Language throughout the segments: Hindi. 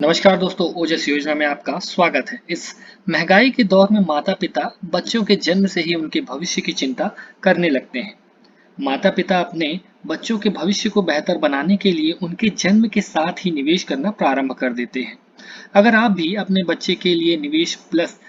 नमस्कार दोस्तों, ओजस योजना में आपका स्वागत है। इस महंगाई के दौर में माता-पिता बच्चों के जन्म से ही उनके भविष्य की चिंता करने लगते हैं। माता-पिता अपने बच्चों के भविष्य को बेहतर बनाने के लिए उनके जन्म के साथ ही निवेश करना प्रारंभ कर देते हैं। अगर आप भी अपने बच्चे के लिए निवेश प्लस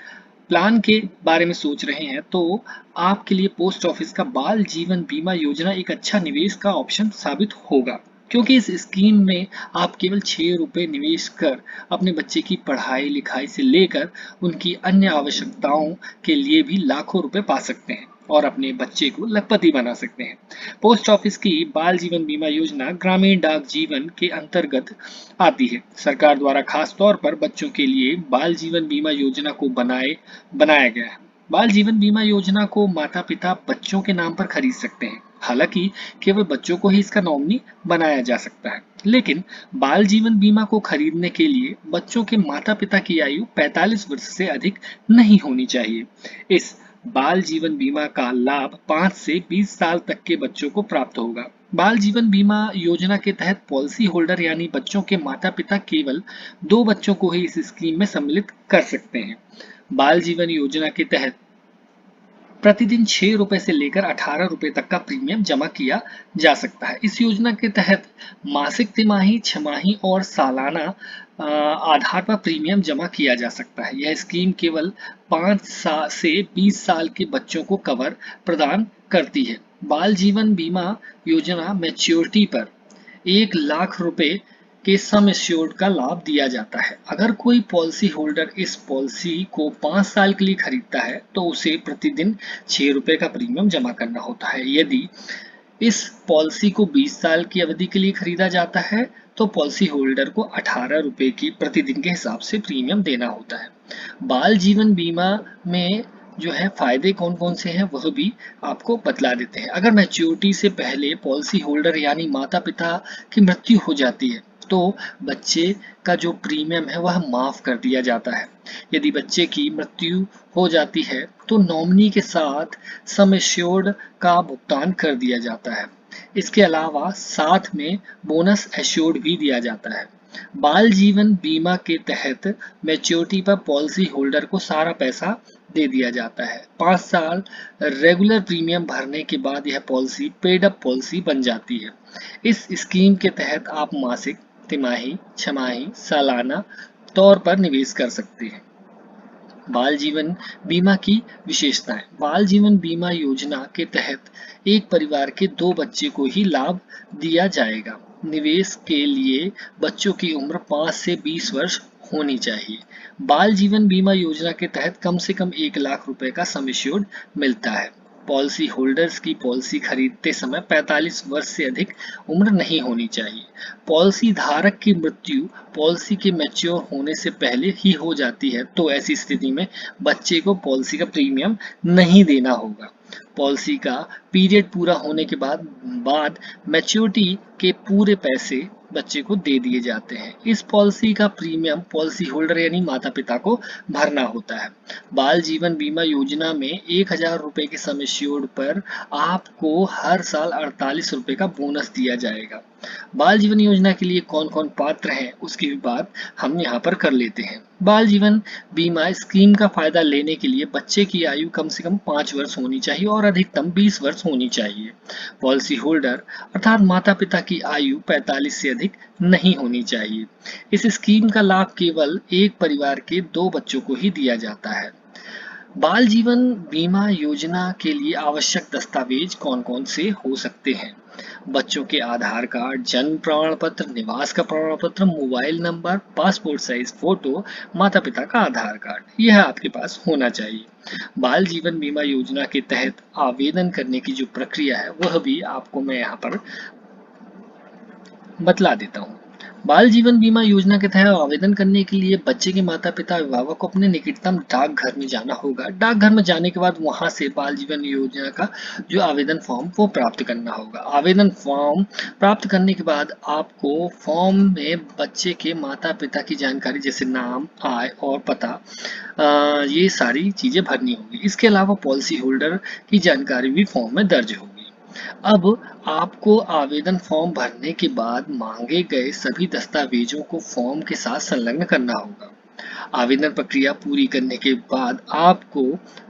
प्लान के बारे में सोच रहे हैं, तो आपके लिए पोस्ट ऑफिस का बाल जीवन बीमा योजना एक अच्छा निवेश का ऑप्शन साबित होगा। क्योंकि इस स्कीम में आप केवल ₹6 निवेश कर अपने बच्चे की पढ़ाई लिखाई से लेकर उनकी अन्य आवश्यकताओं के लिए भी लाखों रुपए पा सकते हैं और अपने बच्चे को लखपति बना सकते हैं। पोस्ट ऑफिस की बाल जीवन बीमा योजना ग्रामीण डाक जीवन के अंतर्गत आती है। सरकार द्वारा खास तौर पर बच्चों के लिए बाल जीवन बीमा योजना को बनाया गया है। बाल जीवन बीमा योजना को माता पिता बच्चों के नाम पर खरीद सकते हैं। हालांकि केवल बच्चों को ही इसका नॉमिनी बनाया जा सकता है, लेकिन बाल जीवन बीमा को खरीदने के लिए बच्चों के माता पिता की आयु 45 वर्ष से अधिक नहीं होनी चाहिए। इस बाल जीवन बीमा का लाभ 5 से 20 साल तक के बच्चों को प्राप्त होगा। बाल जीवन बीमा योजना के तहत पॉलिसी होल्डर यानी बच्चों के माता पिता केवल 2 बच्चों को ही इस स्कीम में सम्मिलित कर सकते हैं। बाल जीवन योजना के तहत प्रतिदिन ₹6 से लेकर ₹18 तक का प्रीमियम जमा किया जा सकता है। इस योजना के तहत मासिक, तिमाही, छमाही और सालाना आधार पर प्रीमियम जमा किया जा सकता है। यह स्कीम केवल 5 से 20 साल के बच्चों को कवर प्रदान करती है। बाल जीवन बीमा योजना मैच्योरिटी पर ₹1,00,000 के सम एश्योर्ड का लाभ दिया जाता है। अगर कोई पॉलिसी होल्डर इस पॉलिसी को 5 साल के लिए खरीदता है, तो उसे प्रतिदिन ₹6 का प्रीमियम जमा करना होता है। यदि इस पॉलिसी को 20 साल की अवधि के लिए खरीदा जाता है, तो पॉलिसी होल्डर को ₹18 की प्रतिदिन के हिसाब से प्रीमियम देना होता है। बाल जीवन बीमा में जो है फायदे कौन कौन से हैं वह भी आपको बतला देते हैं। अगर मैच्योरिटी से पहले पॉलिसी होल्डर यानी माता पिता की मृत्यु हो जाती है, तो बच्चे का जो प्रीमियम है वह माफ कर दिया जाता है। यदि बच्चे की मृत्यु हो जाती है, तो नॉमिनी के साथ सम एश्योर्ड का भुगतान कर दिया जाता है। इसके अलावा साथ में बोनस एश्योर्ड भी दिया जाता है। बाल जीवन बीमा के तहत मैच्योरिटी पर पॉलिसी होल्डर को सारा पैसा दे दिया जाता है। 5 साल रेगुलर प्रीमियम भरने के बाद यह पॉलिसी पेड अप पॉलिसी बन जाती है। इस स्कीम के तहत आप मासिक, तिमाही, छमाही, सालाना तौर पर निवेश कर सकते हैं। बाल जीवन बीमा की विशेषताएं। बाल जीवन बीमा योजना के तहत एक परिवार के 2 बच्चे को ही लाभ दिया जाएगा। निवेश के लिए बच्चों की उम्र 5 से 20 वर्ष होनी चाहिए। बाल जीवन बीमा योजना के तहत कम से कम ₹1,00,000 का सम एश्योर्ड मिलता है। पॉलिसी होल्डर्स की पॉलिसी खरीदते समय 45 वर्ष से अधिक उम्र नहीं होनी चाहिए। पॉलिसी धारक की मृत्यु पॉलिसी के मैच्योर होने से पहले ही हो जाती है, तो ऐसी स्थिति में बच्चे को पॉलिसी का प्रीमियम नहीं देना होगा। पॉलिसी का पीरियड पूरा होने के बाद मैच्योरिटी के पूरे पैसे बच्चे को दे दिए जाते हैं। इस पॉलिसी का प्रीमियम पॉलिसी होल्डर यानी माता पिता को भरना होता है। बाल जीवन बीमा योजना में ₹1,000 के सम एश्योर्ड पर आपको हर साल ₹48 का बोनस दिया जाएगा। बाल जीवन योजना के लिए कौन कौन पात्र हैं उसकी भी बात हम यहाँ पर कर लेते हैं। बाल जीवन बीमा स्कीम का फायदा लेने के लिए बच्चे की आयु कम से कम 5 वर्ष होनी चाहिए और अधिकतम 20 वर्ष होनी चाहिए। पॉलिसी होल्डर अर्थात माता पिता की आयु 45 से अधिक नहीं होनी चाहिए। इस स्कीम का लाभ केवल एक परिवार के 2 बच्चों को ही दिया जाता है। बाल जीवन बीमा योजना के लिए आवश्यक दस्तावेज कौन कौन से हो सकते हैं? बच्चों के आधार कार्ड, जन्म प्रमाण पत्र, निवास का प्रमाण पत्र, mobile number, passport size photo, माता पिता का आधार कार्ड, यह आपके पास होना चाहिए। बाल जीवन बीमा योजना के तहत आवेदन करने की जो प्रक्रिया है वह भी आपको मैं यहाँ पर बतला देता हूँ। बाल जीवन बीमा योजना के तहत आवेदन करने के लिए बच्चे के माता पिता अभिभावक को अपने निकटतम डाकघर में जाना होगा। डाकघर में जाने के बाद वहां से बाल जीवन योजना का जो आवेदन फॉर्म वो प्राप्त करना होगा। आवेदन फॉर्म प्राप्त करने के बाद आपको फॉर्म में बच्चे के माता पिता की जानकारी जैसे नाम, आय और पता ये सारी चीजें भरनी होगी। इसके अलावा पॉलिसी होल्डर की जानकारी भी फॉर्म में दर्ज होगी। अब आपको आवेदन फॉर्म भरने के बाद मांगे गए सभी दस्तावेजों को फॉर्म के साथ संलग्न करना होगा। आवेदन प्रक्रिया पूरी करने के बाद आपको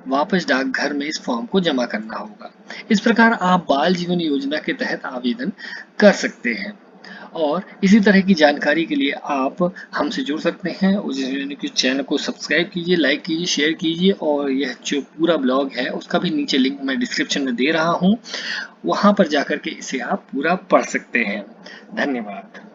वापस डाकघर में इस फॉर्म को जमा करना होगा। इस प्रकार आप बाल जीवन योजना के तहत आवेदन कर सकते हैं। और इसी तरह की जानकारी के लिए आप हमसे जुड़ सकते हैं। उस चैनल को सब्सक्राइब कीजिए, लाइक कीजिए, शेयर कीजिए और यह जो पूरा ब्लॉग है उसका भी नीचे लिंक मैं डिस्क्रिप्शन में दे रहा हूँ, वहां पर जाकर के इसे आप पूरा पढ़ सकते हैं। धन्यवाद।